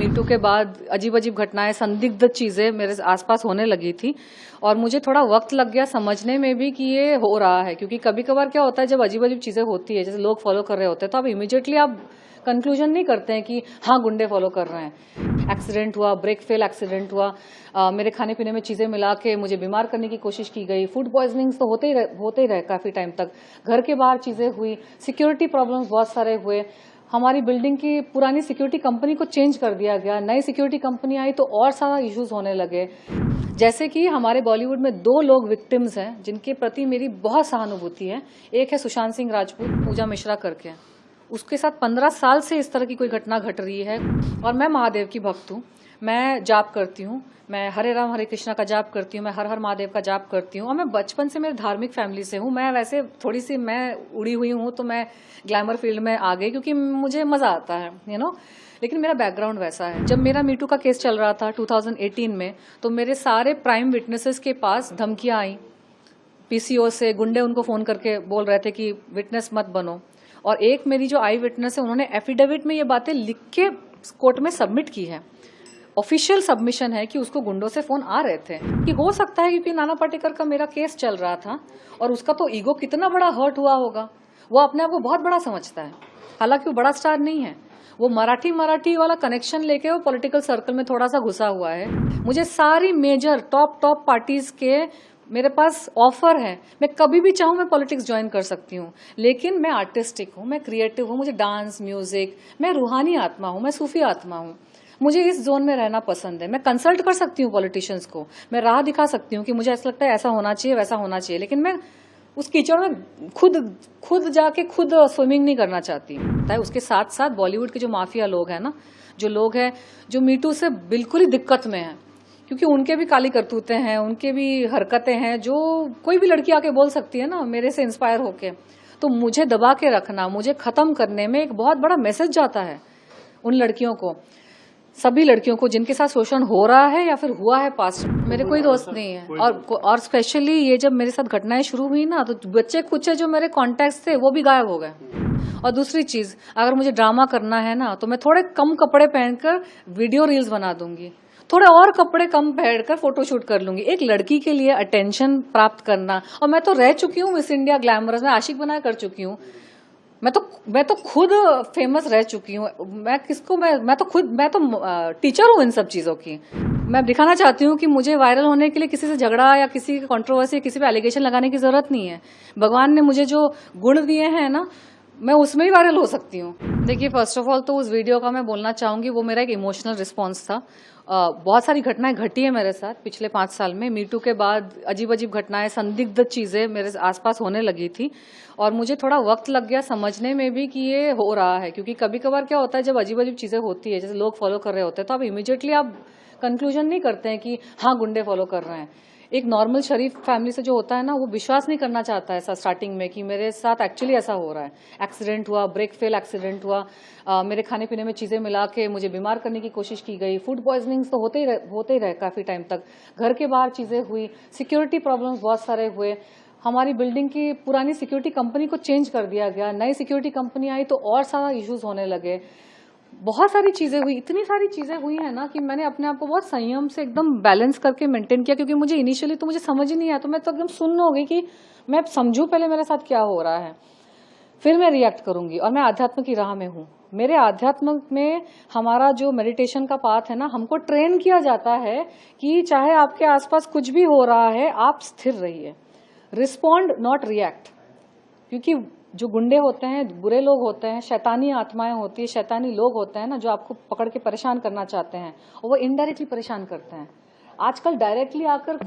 Me too के बाद अजीब अजीब घटनाएं, संदिग्ध चीजें मेरे आसपास होने लगी थी और मुझे थोड़ा वक्त लग गया समझने में भी कि ये हो रहा है। क्योंकि कभी कभार क्या होता है, जब अजीब अजीब चीजें होती है, जैसे लोग फॉलो कर रहे होते हैं, तो आप इमीडिएटली आप कंक्लूजन नहीं करते हैं कि हाँ गुंडे फॉलो कर रहे हैं। एक्सीडेंट हुआ, ब्रेक फेल एक्सीडेंट हुआ, मेरे खाने पीने में चीजें मिला के मुझे बीमार करने की कोशिश की गई। फूड पॉइजनिंग तो होते ही रहे काफी टाइम तक। घर के बाहर चीजें हुई, सिक्योरिटी प्रॉब्लम्स बहुत सारे हुए। हमारी बिल्डिंग की पुरानी सिक्योरिटी कंपनी को चेंज कर दिया गया, नई सिक्योरिटी कंपनी आई तो और सारा इश्यूज होने लगे। जैसे कि हमारे बॉलीवुड में 2 लोग विक्टिम्स हैं जिनके प्रति मेरी बहुत सहानुभूति है। एक है सुशांत सिंह राजपूत, पूजा मिश्रा करके, उसके साथ 15 साल से इस तरह की कोई घटना घट रही है। और मैं महादेव की भक्त हूँ, मैं जाप करती हूँ, मैं हरे राम हरे कृष्णा का जाप करती हूँ, मैं हर हर महादेव का जाप करती हूँ। और मैं बचपन से मेरे धार्मिक फैमिली से हूँ। मैं वैसे थोड़ी सी मैं उड़ी हुई हूँ, तो मैं ग्लैमर फील्ड में आ गई क्योंकि मुझे मजा आता है, लेकिन मेरा बैकग्राउंड वैसा है। जब मेरा मीटू का केस चल रहा था 2018 में, तो मेरे सारे प्राइम विटनेसेस के पास धमकियां आई, पीसीओ से गुंडे उनको फोन करके बोल रहे थे कि विटनेस मत बनो। और एक मेरी जो आई विटनेस है, उन्होंने एफिडेविट में ये बातें लिख के कोर्ट में सबमिट की है। ऑफिशियल सबमिशन है कि उसको गुंडों से फोन आ रहे थे। कि हो सकता है क्योंकि नाना पाटेकर का मेरा केस चल रहा था और उसका तो ईगो कितना बड़ा हर्ट हुआ होगा, वो अपने आप को बहुत बड़ा समझता है। हालांकि वो बड़ा स्टार नहीं है, वो मराठी वाला कनेक्शन लेके वो पॉलिटिकल सर्कल में थोड़ा सा घुसा हुआ है। मुझे सारी मेजर टॉप पार्टीज के मेरे पास ऑफर है, मैं कभी भी चाहूँ मैं पॉलिटिक्स ज्वाइन कर सकती हूँ। लेकिन मैं आर्टिस्टिक हूँ, मैं क्रिएटिव हूँ, मुझे डांस, म्यूजिक, मैं रूहानी आत्मा हूँ, मैं सूफी आत्मा हूँ। मुझे इस जोन में रहना पसंद है। मैं कंसल्ट कर सकती हूँ पॉलिटिशियंस को, मैं राह दिखा सकती हूँ कि मुझे ऐसा लगता है ऐसा होना चाहिए, वैसा होना चाहिए। लेकिन मैं उस कीचड़ में खुद जाके खुद स्विमिंग नहीं करना चाहती। उसके साथ साथ बॉलीवुड के जो माफिया लोग हैं ना, जो लोग हैं जो मीटू से बिल्कुल ही दिक्कत में हैं, क्योंकि उनके भी काली करतूतें हैं, उनके भी हरकतें हैं जो कोई भी लड़की आके बोल सकती है ना मेरे से इंस्पायर होके। तो मुझे दबा के रखना, मुझे खत्म करने में एक बहुत बड़ा मैसेज जाता है उन लड़कियों को, सभी लड़कियों को जिनके साथ शोषण हो रहा है या फिर हुआ है पास्ट। मेरे कोई दोस्त नहीं है। और स्पेशली ये जब मेरे साथ घटनाएं शुरू हुई ना, तो बच्चे कुछ जो मेरे कॉन्टेक्ट थे वो भी गायब हो गए। और दूसरी चीज, अगर मुझे ड्रामा करना है ना, तो मैं थोड़े कम कपड़े पहनकर वीडियो रील्स बना दूंगी, थोड़े और कपड़े कम पहनकर फोटोशूट कर लूंगी। एक लड़की के लिए अटेंशन प्राप्त करना, और मैं तो रह चुकी हूँ मिस इंडिया ग्लैमरस में, आशिक बना कर चुकी हूँ। मैं तो खुद फेमस रह चुकी हूँ। मैं तो टीचर हूँ इन सब चीजों की। मैं दिखाना चाहती हूँ कि मुझे वायरल होने के लिए किसी से झगड़ा या किसी की कंट्रोवर्सी, किसी पे एलिगेशन लगाने की जरूरत नहीं है। भगवान ने मुझे जो गुण दिए हैं ना, मैं उसमें ही वायरल हो सकती हूँ। देखिए, फर्स्ट ऑफ ऑल तो उस वीडियो का मैं बोलना चाहूंगी, वो मेरा एक इमोशनल रिस्पॉन्स था। बहुत सारी घटनाएं घटी है मेरे साथ पिछले 5 साल में। मीटू के बाद अजीब अजीब घटनाएं, संदिग्ध चीजें मेरे आसपास होने लगी थी और मुझे थोड़ा वक्त लग गया समझने में भी कि ये हो रहा है। क्योंकि कभी कभार क्या होता है, जब अजीब अजीब चीजें होती है, जैसे लोग फॉलो कर रहे होते हैं, तो आप इमीडिएटली आप कंक्लूजन नहीं करते हैं कि हाँ गुंडे फॉलो कर रहे हैं। एक नॉर्मल शरीफ फैमिली से जो होता है ना, वो विश्वास नहीं करना चाहता है ऐसा स्टार्टिंग में कि मेरे साथ एक्चुअली ऐसा हो रहा है। एक्सीडेंट हुआ, ब्रेक फेल एक्सीडेंट हुआ, मेरे खाने पीने में चीजें मिला के मुझे बीमार करने की कोशिश की गई। फूड पॉइजनिंग तो होते ही रहे काफी टाइम तक। घर के बाहर चीजें हुई, सिक्योरिटी प्रॉब्लम्स बहुत सारे हुए। हमारी बिल्डिंग की पुरानी सिक्योरिटी कंपनी को चेंज कर दिया गया, नई सिक्योरिटी कंपनी आई तो और सारा इश्यूज होने लगे। बहुत सारी चीजें हुई, इतनी सारी चीजें हुई है ना कि मैंने अपने आप को बहुत संयम से एकदम बैलेंस करके मेंटेन किया। क्योंकि मुझे इनिशियली तो मुझे समझ ही नहीं आया, तो मैं तो एकदम सुन्न हो गई कि मैं समझूं पहले मेरे साथ क्या हो रहा है, फिर मैं रिएक्ट करूंगी। और मैं आध्यात्म की राह में हूँ। मेरे आध्यात्म में हमारा जो मेडिटेशन का पाथ है ना, हमको ट्रेन किया जाता है कि चाहे आपके आसपास कुछ भी हो रहा है, आप स्थिर रहिए, रिस्पॉन्ड नॉट रिएक्ट। क्योंकि जो गुंडे होते हैं, बुरे लोग होते हैं, शैतानी आत्माएं होती है, शैतानी लोग होते हैं ना, जो आपको पकड़ के परेशान करना चाहते हैं, और वो इनडायरेक्टली परेशान करते हैं। आजकल डायरेक्टली आकर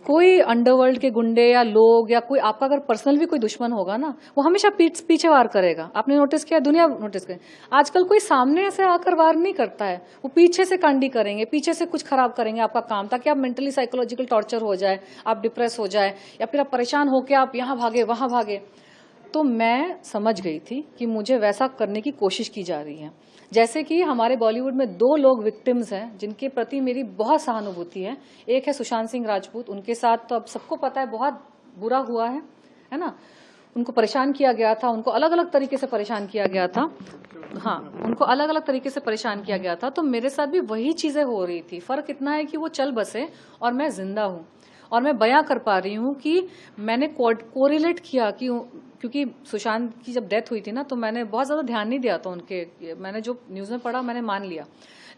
कोई अंडरवर्ल्ड के गुंडे या लोग या कोई आपका अगर पर्सनल भी कोई दुश्मन होगा ना, वो हमेशा पीछे वार करेगा। आपने नोटिस किया, दुनिया नोटिस करे, आजकल कोई सामने से आकर वार नहीं करता है, वो पीछे से कांडी करेंगे, पीछे से कुछ खराब करेंगे आपका काम, ताकि आप मेंटली साइकोलॉजिकल टॉर्चर हो जाए, आप डिप्रेस हो जाए, या फिर आप परेशान होकर आप यहाँ भागे वहां भागे। तो मैं समझ गई थी कि मुझे वैसा करने की कोशिश की जा रही है। जैसे कि हमारे बॉलीवुड में 2 लोग विक्टिम्स हैं जिनके प्रति मेरी बहुत सहानुभूति है। एक है सुशांत सिंह राजपूत, उनके साथ तो अब सबको पता है बहुत बुरा हुआ है ना। उनको परेशान किया गया था, उनको अलग अलग तरीके से परेशान किया गया था। हाँ, उनको अलग अलग तरीके से परेशान किया गया था। तो मेरे साथ भी वही चीजें हो रही थी। फर्क इतना है कि वो चल बसे और मैं जिंदा हूँ, और मैं बयां कर पा रही हूँ कि मैंने कोरिलेट किया कि, क्योंकि सुशांत की जब डेथ हुई थी ना, तो मैंने बहुत ज्यादा ध्यान नहीं दिया था उनके, मैंने जो न्यूज में पढ़ा मैंने मान लिया।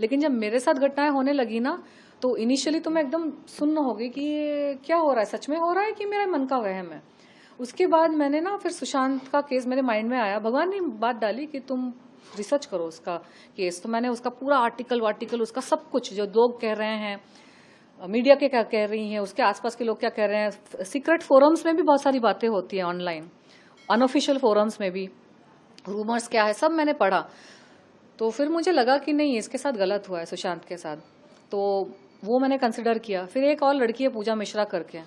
लेकिन जब मेरे साथ घटनाएं होने लगी ना, तो इनिशियली तो मैं एकदम सुन्न हो गई कि ये क्या हो रहा है, सच में हो रहा है कि मेरे मन का वहम है। उसके बाद मैंने ना फिर सुशांत का केस मेरे माइंड में आया, भगवान ने बात डाली कि तुम रिसर्च करो उसका केस। तो मैंने उसका पूरा आर्टिकल उसका सब कुछ, जो लोग कह रहे हैं, मीडिया के क्या कह रही हैं, उसके आसपास के लोग क्या कह रहे हैं, सीक्रेट फोरम्स में भी बहुत सारी बातें होती हैं ऑनलाइन, अनऑफिशियल फोरम्स में भी रूमर्स क्या है, सब मैंने पढ़ा। तो फिर मुझे लगा कि नहीं, इसके साथ गलत हुआ है सुशांत के साथ। तो वो मैंने कंसिडर किया। फिर एक और लड़की है पूजा मिश्रा करके,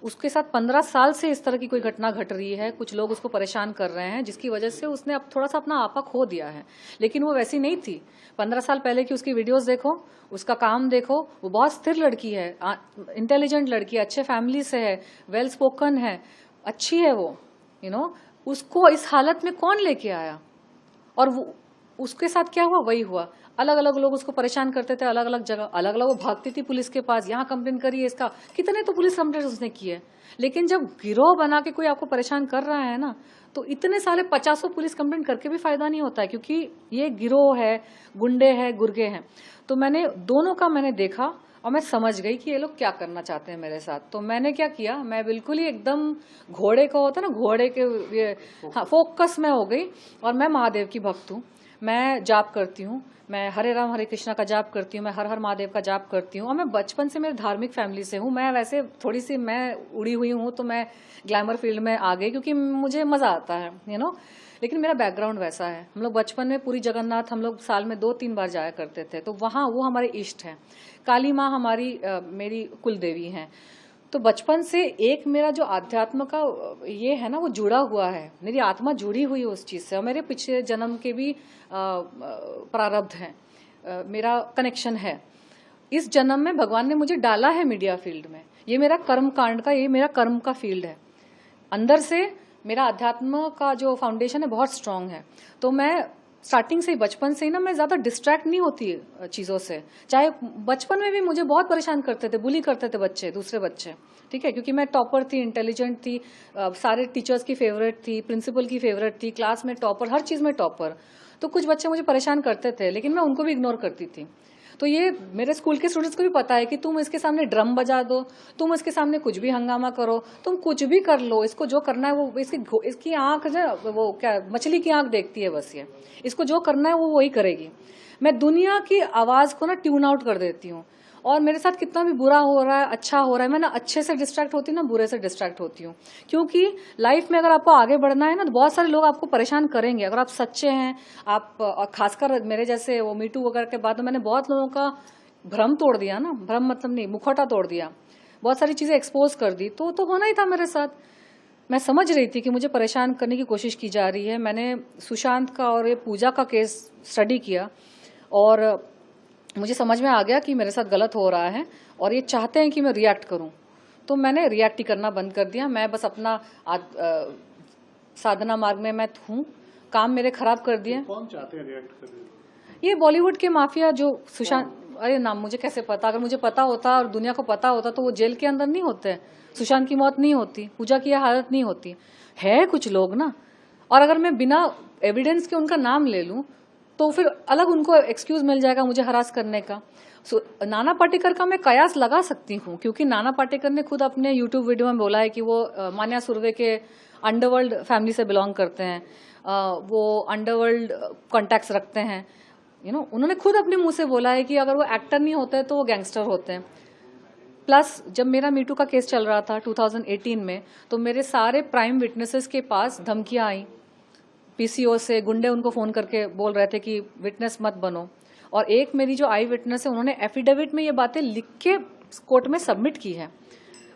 उसके साथ 15 साल से इस तरह की कोई घटना घट रही है, कुछ लोग उसको परेशान कर रहे हैं, जिसकी वजह से उसने अब थोड़ा सा अपना आपा खो दिया है। लेकिन वो वैसी नहीं थी। 15 साल पहले की उसकी वीडियोस देखो, उसका काम देखो, वो बहुत स्थिर लड़की है, इंटेलिजेंट लड़की है, अच्छे फैमिली से है, वेल स्पोकन है, अच्छी है वो, उसको इस हालत में कौन लेके आया? और वो उसके साथ क्या हुआ, वही हुआ। अलग अलग लोग उसको परेशान करते थे, अलग अलग जगह, अलग अलग वो भागती थी पुलिस के पास, यहाँ कंप्लेन करिए इसका, कितने तो पुलिस कंप्लेन उसने किए। लेकिन जब गिरोह बना के कोई आपको परेशान कर रहा है ना, तो इतने सारे 50 पुलिस कंप्लेन करके भी फायदा नहीं होता है, क्योंकि ये गिरोह है, गुंडे हैं, गुर्गे हैं। तो मैंने दोनों का मैंने देखा और मैं समझ गई कि ये लोग क्या करना चाहते हैं मेरे साथ। तो मैंने क्या किया, मैं बिल्कुल ही एकदम घोड़े का होता है ना, घोड़े के ये, हाँ, फोकस में हो गई। और मैं महादेव की भक्त हूँ, मैं जाप करती हूँ, मैं हरे राम हरे कृष्णा का जाप करती हूँ, मैं हर हर महादेव का जाप करती हूँ। और मैं बचपन से मेरे धार्मिक फैमिली से हूँ। मैं वैसे थोड़ी सी मैं उड़ी हुई हूँ, तो मैं ग्लैमर फील्ड में आ गई क्योंकि मुझे मजा आता है, लेकिन मेरा बैकग्राउंड वैसा है। हम लोग बचपन में पूरी जगन्नाथ हम लोग साल में 2-3 बार जाया करते थे, तो वहाँ वो हमारे इष्ट हैं। काली माँ हमारी मेरी कुल देवी हैं। तो बचपन से एक मेरा जो आध्यात्म का ये है ना, वो जुड़ा हुआ है, मेरी आत्मा जुड़ी हुई है उस चीज से। और मेरे पिछले जन्म के भी प्रारब्ध हैं, मेरा कनेक्शन है। इस जन्म में भगवान ने मुझे डाला है मीडिया फील्ड में, ये मेरा कर्म कांड का, ये मेरा कर्म का फील्ड है। अंदर से मेरा अध्यात्म का जो फाउंडेशन है बहुत स्ट्रांग है। तो मैं स्टार्टिंग से ही, बचपन से ही ना, मैं ज्यादा डिस्ट्रैक्ट नहीं होती चीजों से। चाहे बचपन में भी मुझे बहुत परेशान करते थे, बुली करते थे बच्चे, दूसरे बच्चे, ठीक है, क्योंकि मैं टॉपर थी, इंटेलिजेंट थी, सारे टीचर्स की फेवरेट थी, प्रिंसिपल की फेवरेट थी, क्लास में टॉपर, हर चीज में टॉपर। तो कुछ बच्चे मुझे परेशान करते थे, लेकिन मैं उनको भी इग्नोर करती थी। तो ये मेरे स्कूल के स्टूडेंट्स को भी पता है कि तुम इसके सामने ड्रम बजा दो, तुम इसके सामने कुछ भी हंगामा करो, तुम कुछ भी कर लो, इसको जो करना है वो, इसकी आंख जो वो क्या मछली की आंख देखती है बस, ये इसको जो करना है वो वही करेगी। मैं दुनिया की आवाज को ना ट्यून आउट कर देती हूँ। और मेरे साथ कितना भी बुरा हो रहा है, अच्छा हो रहा है, मैं ना अच्छे से डिस्ट्रैक्ट होती हूँ, ना बुरे से डिस्ट्रैक्ट होती हूँ। क्योंकि लाइफ में अगर आपको आगे बढ़ना है ना, तो बहुत सारे लोग आपको परेशान करेंगे अगर आप सच्चे हैं। आप, और खासकर मेरे जैसे वो मीटू वगैरह के बाद मैंने बहुत लोगों का भ्रम तोड़ दिया ना, भ्रम मतलब नहीं, मुखौटा तोड़ दिया, बहुत सारी चीजें एक्सपोज कर दी। तो होना ही था मेरे साथ। मैं समझ रही थी कि मुझे परेशान करने की कोशिश की जा रही है। मैंने सुशांत का और ये पूजा का केस स्टडी किया, और मुझे समझ में आ गया कि मेरे साथ गलत हो रहा है और ये चाहते हैं कि मैं रिएक्ट करूं। तो मैंने रिएक्ट ही करना बंद कर दिया। मैं बस अपना साधना मार्ग में मैं हूँ, काम मेरे खराब कर दिए। कौन चाहते हैं रिएक्ट करने? ये बॉलीवुड के माफिया जो सुशांत, अरे नाम मुझे कैसे पता, अगर मुझे पता होता और दुनिया को पता होता तो वो जेल के अंदर नहीं होते, सुशांत की मौत नहीं होती, पूजा की हालत नहीं होती। है कुछ लोग ना, और अगर मैं बिना एविडेंस के उनका नाम ले लूं तो फिर अलग उनको एक्सक्यूज मिल जाएगा मुझे हरास करने का। नाना पाटेकर का मैं कयास लगा सकती हूँ, क्योंकि नाना पाटेकर ने खुद अपने यूट्यूब वीडियो में बोला है कि वो मान्या सुर्वे के अंडरवर्ल्ड फैमिली से बिलोंग करते हैं, वो अंडरवर्ल्ड कॉन्टैक्ट्स रखते हैं। उन्होंने खुद अपने मुंह से बोला है कि अगर वो एक्टर नहीं होते तो वो गैंगस्टर होते हैं। प्लस जब मेरा मीटू का केस चल रहा था 2018 में, तो मेरे सारे प्राइम विटनेसेस के पास धमकियां आई, पीसीओ से गुंडे उनको फोन करके बोल रहे थे कि विटनेस मत बनो। और एक मेरी जो आई विटनेस है, उन्होंने एफिडेविट में ये बातें लिख के कोर्ट में सबमिट की है,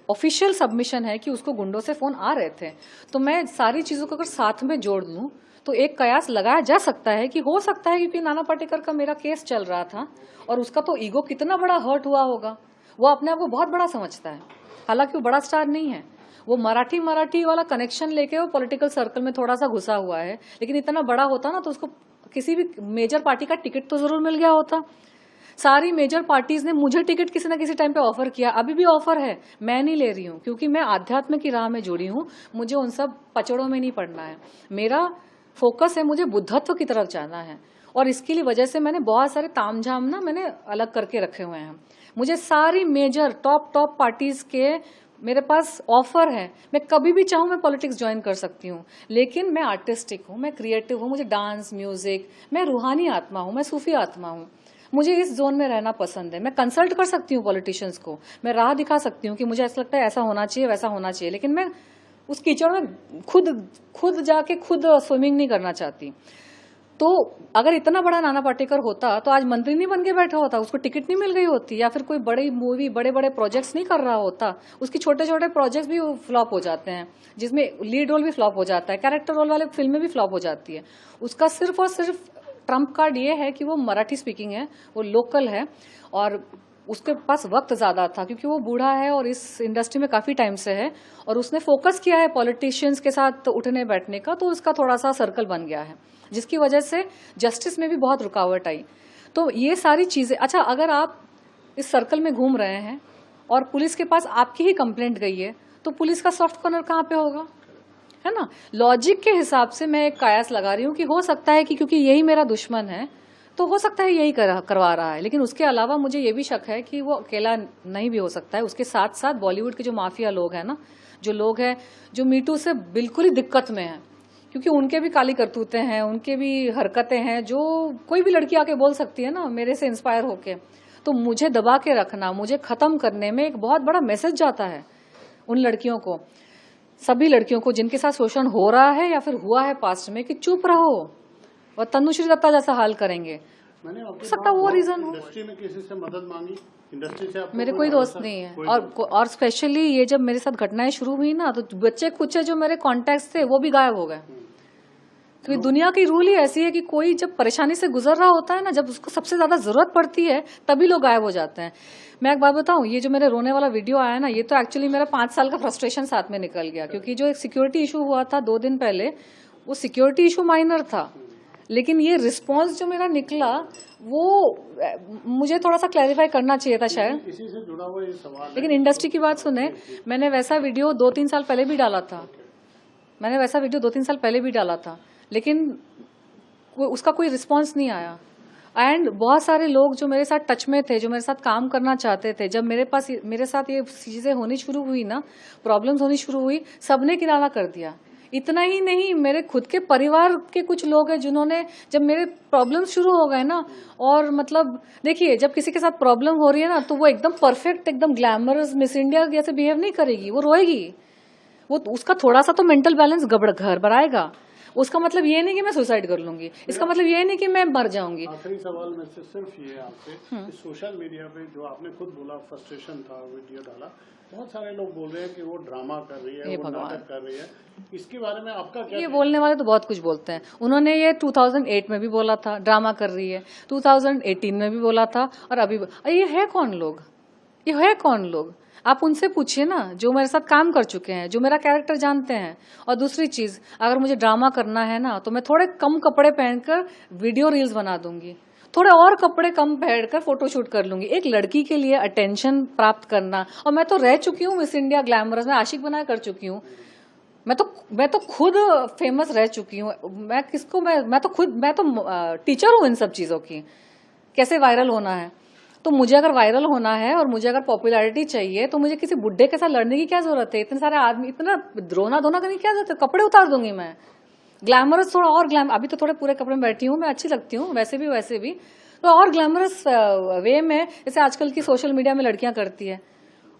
ऑफिशियल सबमिशन है कि उसको गुंडों से फोन आ रहे थे। तो मैं सारी चीजों को अगर साथ में जोड़ लूं तो एक कयास लगाया जा सकता है कि हो सकता है, क्योंकि नाना पाटेकर का मेरा केस चल रहा था और उसका तो ईगो कितना बड़ा हर्ट हुआ होगा, वो अपने आप को बहुत बड़ा समझता है, हालांकि वो बड़ा स्टार नहीं है। वो मराठी मराठी वाला कनेक्शन लेके वो पॉलिटिकल सर्कल में थोड़ा सा घुसा हुआ है, लेकिन इतना बड़ा होता ना तो उसको किसी भी मेजर पार्टी का टिकट तो जरूर मिल गया होता। सारी मेजर पार्टीज ने मुझे टिकट किसी ना किसी टाइम पे ऑफर किया, अभी भी ऑफर है, मैं नहीं ले रही हूँ क्योंकि मैं आध्यात्म की राह में जुड़ी हूँ, मुझे उन सब पचड़ों में नहीं पड़ना है। मेरा फोकस है, मुझे बुद्धत्व की तरफ जाना है, और इसके लिए वजह से मैंने बहुत सारे तामझाम ना मैंने अलग करके रखे हुए हैं। मुझे सारी मेजर टॉप पार्टीज के मेरे पास ऑफर है, मैं कभी भी चाहूँ मैं पॉलिटिक्स ज्वाइन कर सकती हूँ, लेकिन मैं आर्टिस्टिक हूँ, मैं क्रिएटिव हूँ, मुझे डांस म्यूजिक, मैं रूहानी आत्मा हूँ, मैं सूफी आत्मा हूँ, मुझे इस जोन में रहना पसंद है। मैं कंसल्ट कर सकती हूँ पॉलिटिशियंस को, मैं राह दिखा सकती हूँ कि मुझे ऐसा लगता है ऐसा होना चाहिए वैसा होना चाहिए, लेकिन मैं उस कीचड़ में खुद जाके खुद स्विमिंग नहीं करना चाहती। तो अगर इतना बड़ा नाना पाटेकर होता तो आज मंत्री नहीं बन के बैठा होता, उसको टिकट नहीं मिल गई होती, या फिर कोई बड़ी मूवी बड़े बड़े प्रोजेक्ट्स नहीं कर रहा होता। उसकी छोटे छोटे प्रोजेक्ट्स भी फ्लॉप हो जाते हैं, जिसमें लीड रोल भी फ्लॉप हो जाता है, कैरेक्टर रोल वाले फिल्में भी फ्लॉप हो जाती है। उसका सिर्फ और सिर्फ ट्रम्प कार्ड ये है कि वो मराठी स्पीकिंग है, वो लोकल है, और उसके पास वक्त ज्यादा था क्योंकि वो बूढ़ा है और इस इंडस्ट्री में काफी टाइम से है, और उसने फोकस किया है पॉलिटिशियंस के साथ उठने बैठने का, तो उसका थोड़ा सा सर्कल बन गया है, जिसकी वजह से जस्टिस में भी बहुत रुकावट आई। तो ये सारी चीजें, अच्छा अगर आप इस सर्कल में घूम रहे हैं और पुलिस के पास आपकी ही कंप्लेंट गई है, तो पुलिस का सॉफ्ट कॉर्नर कहाँ पे होगा, है ना। लॉजिक के हिसाब से मैं एक कयास लगा रही हूँ कि हो सकता है कि क्योंकि यही मेरा दुश्मन है तो हो सकता है यही करवा रहा है, लेकिन उसके अलावा मुझे ये भी शक है कि वो अकेला नहीं भी हो सकता है। उसके साथ साथ बॉलीवुड के जो माफिया लोग हैं ना, जो लोग हैं जो मीटू से बिल्कुल ही दिक्कत में हैं, क्योंकि उनके भी काली करतूतें हैं, उनके भी हरकतें हैं, जो कोई भी लड़की आके बोल सकती है ना मेरे से इंस्पायर होके। तो मुझे दबा के रखना, मुझे खत्म करने में एक बहुत बड़ा मैसेज जाता है उन लड़कियों को, सभी लड़कियों को जिनके साथ शोषण हो रहा है या फिर हुआ है पास्ट में, कि चुप रहो और तनुश्री दत्ता जैसा हाल करेंगे। मैंने हो सकता वो रीजन हो। इंडस्ट्री में किसी से मदद मांगी, इंडस्ट्री से आपको मेरे कोई दोस्त नहीं है, और स्पेशली ये जब मेरे साथ घटनाएं शुरू हुई ना, तो बच्चे कुछ जो मेरे कॉन्टेक्ट थे वो भी गायब हो गए, क्योंकि दुनिया की रूल ही ऐसी है कि कोई जब परेशानी से गुजर रहा होता है ना, जब उसको सबसे ज्यादा जरूरत पड़ती है तभी लोग गायब हो जाते हैं। मैं एक बात बताऊं, ये जो मेरे रोने वाला वीडियो आया ना, ये तो एक्चुअली मेरा 5 साल का फ्रस्ट्रेशन साथ में निकल गया, क्योंकि जो एक सिक्योरिटी इशू हुआ था 2 दिन पहले, वो सिक्योरिटी इशू माइनर था, लेकिन ये रिस्पॉन्स जो मेरा निकला वो मुझे थोड़ा सा क्लैरिफाई करना चाहिए था शायद। इसी से जुड़ा हुआ ये सवाल है। लेकिन इंडस्ट्री की बात सुने, मैंने वैसा वीडियो 2-3 साल पहले भी डाला था, लेकिन उसका कोई रिस्पॉन्स नहीं आया। एंड बहुत सारे लोग जो मेरे साथ टच में थे, जो मेरे साथ काम करना चाहते थे, जब मेरे साथ ये चीजें होनी शुरू हुई ना, प्रॉब्लम्स होनी शुरू हुई, सबने किनारा कर दिया। इतना ही नहीं, मेरे खुद के परिवार के कुछ लोग हैं जिन्होंने, जब मेरे प्रॉब्लम शुरू हो गए ना, और मतलब देखिए जब किसी के साथ प्रॉब्लम हो रही है ना, तो वो एकदम परफेक्ट, एकदम ग्लैमरस मिस इंडिया जैसे बिहेव नहीं करेगी, वो रोएगी, वो उसका थोड़ा सा तो मेंटल बैलेंस गड़बड़ाएगा। उसका मतलब ये नहीं कि मैं सुसाइड कर लूंगी, इसका मतलब ये नहीं कि मैं मर जाऊंगी। आखिरी सवाल में से सिर्फ ये आपसे, सोशल मीडिया पे जो आपने खुद बोला फ्रस्ट्रेशन था, वीडियो डाला, बहुत सारे लोग बोल रहे हैं कि वो ड्रामा कर रही है, वो नाटक कर रही है, इसके बारे में आपका क्या? ये बोलने वाले तो बहुत कुछ बोलते हैं। उन्होंने ये 2008 में भी बोला था ड्रामा कर रही है, 2018 में भी बोला था, और अभी ये है कौन लोग? आप उनसे पूछिए ना, जो मेरे साथ काम कर चुके हैं, जो मेरा कैरेक्टर जानते हैं। और दूसरी चीज, अगर मुझे ड्रामा करना है ना, तो मैं थोड़े कम कपड़े पहनकर वीडियो रील्स बना दूंगी, थोड़े और कपड़े कम पहनकर फोटोशूट कर लूंगी। एक लड़की के लिए अटेंशन प्राप्त करना, और मैं तो रह चुकी हूँ मिस इंडिया ग्लैमरस में, आशिक बना कर चुकी हूँ, मैं तो खुद फेमस रह चुकी हूँ। मैं तो टीचर हूँ इन सब चीजों की, कैसे वायरल होना है। तो मुझे अगर वायरल होना है और मुझे अगर पॉपुलैरिटी चाहिए, तो मुझे किसी बुड्ढे के साथ लड़ने की क्या जरूरत है? इतने सारे आदमी, इतना रोना धोना करने की क्या जरूरत है? कपड़े उतार दूंगी मैं, ग्लैमरस थोड़ा और अभी तो थोड़े पूरे कपड़े में बैठी हूँ, मैं अच्छी लगती हूँ वैसे भी, तो और ग्लैमरस वे में, जैसे आजकल की सोशल मीडिया में लड़कियां करती है।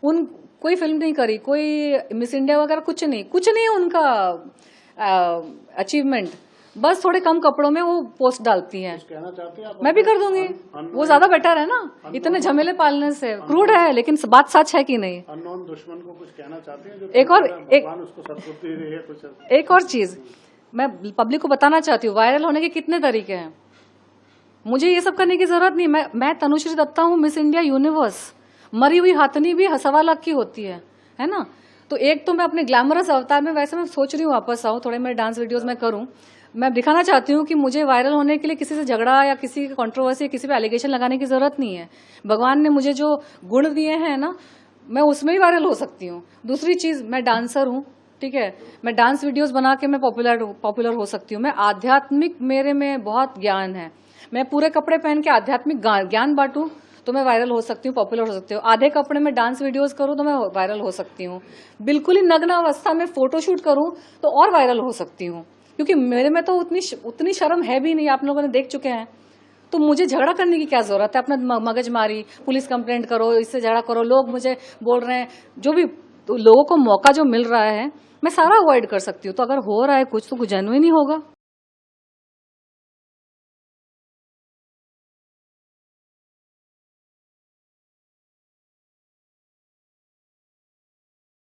कोई फिल्म नहीं करी, कोई मिस इंडिया वगैरह कुछ नहीं उनका अचीवमेंट, बस थोड़े कम कपड़ों में वो पोस्ट डालती हैं। कहना चाहते हैं आप? मैं भी कर दूंगी, वो ज्यादा बेटर है ना, इतने झमेले पालने से। क्रूड है लेकिन बात सच है कि नहीं। अननोन दुश्मन को कुछ कहना चाहते हैं? एक और चीज मैं पब्लिक को बताना चाहती हूँ, वायरल होने के कितने तरीके हैं। मुझे ये सब करने की जरूरत नहीं। मैं तनुश्री दत्ता हूँ, मिस इंडिया यूनिवर्स। मरी हुई हाथनी भी 1.25 लाख की होती है ना। तो एक तो मैं अपने ग्लैमरस अवतार में, वैसे मैं सोच रही हूँ वापस आऊँ, थोड़े मैं डांस वीडियोस में करूँ। मैं दिखाना चाहती हूँ कि मुझे वायरल होने के लिए किसी से झगड़ा या किसी कंट्रोवर्सी, किसी पे एलिगेशन लगाने की जरूरत नहीं है। भगवान ने मुझे जो गुण दिए हैं ना, मैं उसमें ही वायरल हो सकती हूँ। दूसरी चीज, मैं डांसर हूँ, ठीक है, मैं डांस वीडियोस बना के मैं पॉपुलर हो सकती हूँ। मैं आध्यात्मिक, मेरे में बहुत ज्ञान है। मैं पूरे कपड़े पहन के आध्यात्मिक ज्ञान बांटूं तो मैं वायरल हो सकती हूँ, पॉपुलर हो सकती हूँ। आधे कपड़े में डांस वीडियोस करूँ तो मैं वायरल हो सकती हूँ। बिल्कुल ही नग्न अवस्था में फोटोशूट करूँ तो और वायरल हो सकती हूँ, क्योंकि मेरे में तो उतनी शर्म है भी नहीं, आप लोगों ने देख चुके हैं। तो मुझे झगड़ा करने की क्या जरूरत है? अपना मगजमारी, पुलिस कंप्लेंट करो, इससे झगड़ा करो, लोग मुझे बोल रहे हैं, जो भी लोगों को मौका जो मिल रहा है मैं सारा अवॉइड कर सकती हूँ। तो अगर हो रहा है कुछ तो जेन्युइन ही होगा।